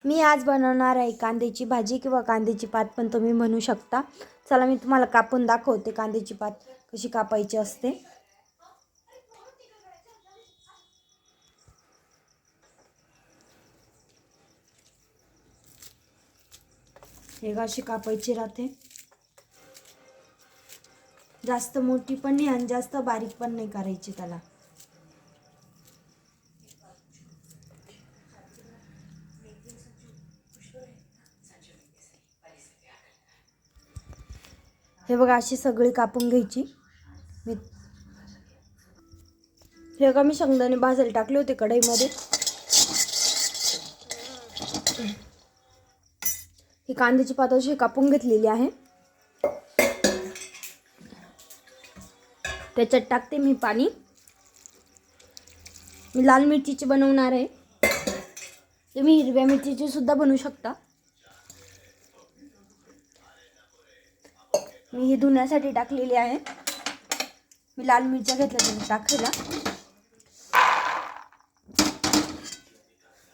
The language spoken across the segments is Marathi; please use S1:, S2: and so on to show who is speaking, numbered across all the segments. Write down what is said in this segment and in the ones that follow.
S1: मी आज बनवणार आहे कांद्याची भाजी किंवा कांद्याची पात पण तुम्ही म्हणू शकता। चला मी तुम्हाला कापून दाखवते कांद्याची पात कशी कापायची असते। हे अशी कापायची राहते, जास्त मोठी पण नाही आणि जास्त बारीक पण नाही करायची त्याला। हे बघा अशी सगळी कापून घ्यायची। हे बघा मी शेंगदाणे भाजायला टाकले होते कढईमध्ये। ही कांद्याची पात अशी कापून घेतलेली आहे। त्याच्यात टाकते मी पाणी। मी लाल मिरचीची बनवणार आहे, तुम्ही हिरव्या मिरचीची सुद्धा बनवू शकता। मी ही धुण्यासाठी टाकलेली आहे। मी लाल मिरच्या घेतल्या टाकायला।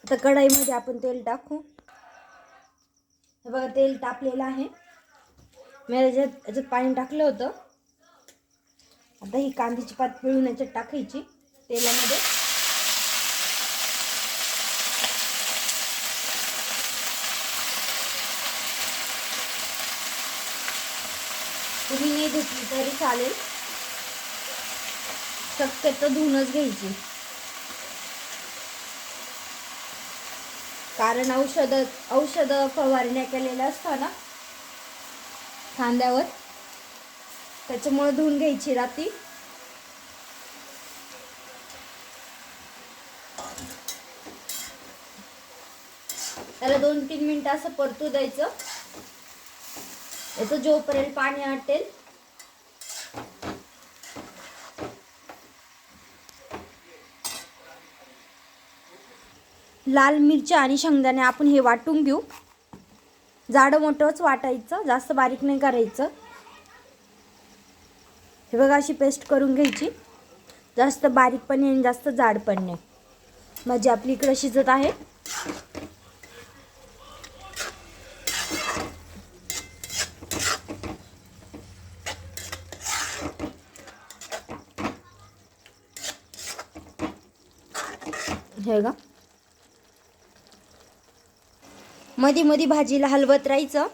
S1: आता कढईमध्ये आपण तेल टाकू। हे बघा तेल तापलेलं आहे। मी याच्यात पाणी टाकलं होतं। आता ही कांद्याची पात पिळून याच्यात टाकायची तेलामध्ये। तुम्ही नाही धुतली तरी चालेल, शक्यतो धुवूनच घ्यायची, कारण औषध फवारण्या केलेल्या असतात ना कांद्यावर, त्याच्यामुळे धुवून घ्यायची रात्री। त्याला 2-3 मिनिटं असं परतू द्यायचं, याचं जोपर्यंत पाणी आटेल लाल मिरच्या आणि शेंगदाणे आपण हे वाटून घेऊ। जाडं मोठंच वाटायचं, जास्त बारीक नाही करायचं। हे बघा अशी पेस्ट करून घ्यायची, जास्त बारीक पण नाही जास्त जाड पण नाही। म्हणजे आपली इकडे शिजत आहे। हे बघा मध्ये मध्ये भाजीला हलवत राहायचं।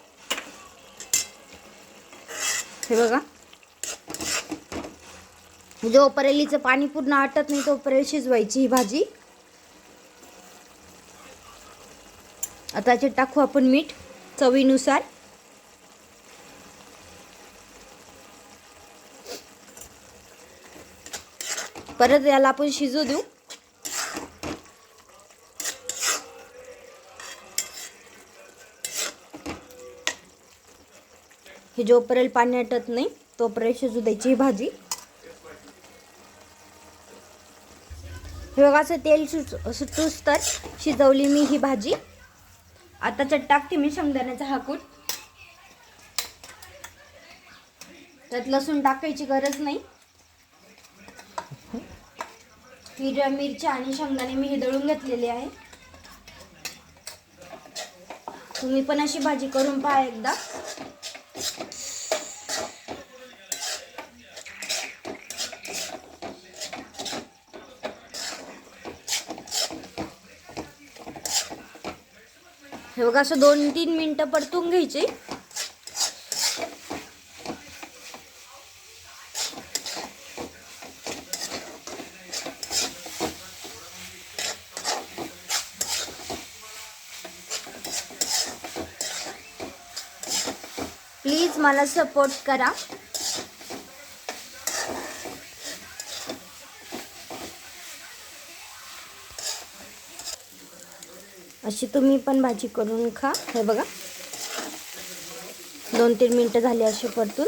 S1: हे बघा जोपर्यंत हिचं पाणी पूर्ण आटत नाही तोपर्यंत शिजवायची ही भाजी। आता याच्यात टाकू आपण मीठ चवीनुसार। परत याला आपण शिजू देऊ। हे जोपर्यंत पाणी आटत नाही तोपर्यंत शिजू द्यायची ही भाजी। हे बघा असं तेल सुटूस तर शिजवली मी ही भाजी। आता त्यात टाकते मी शेंगदाण्याचा हा कूट। त्यात लसूण टाकायची गरज नाही। हिरव्या मिरच्या आणि शेंगदाणे मी हे दळून घेतलेले आहे। तुम्ही पण अशी भाजी करून पहा एकदा। हे बघा असं 2-3 मिनिटं परतून घ्यायचे। प्लीज मला सपोर्ट करा। अशी तुम्ही पण भाजी करून खा। हे बघा 2-3 मिनिटं झाली अशी परतून।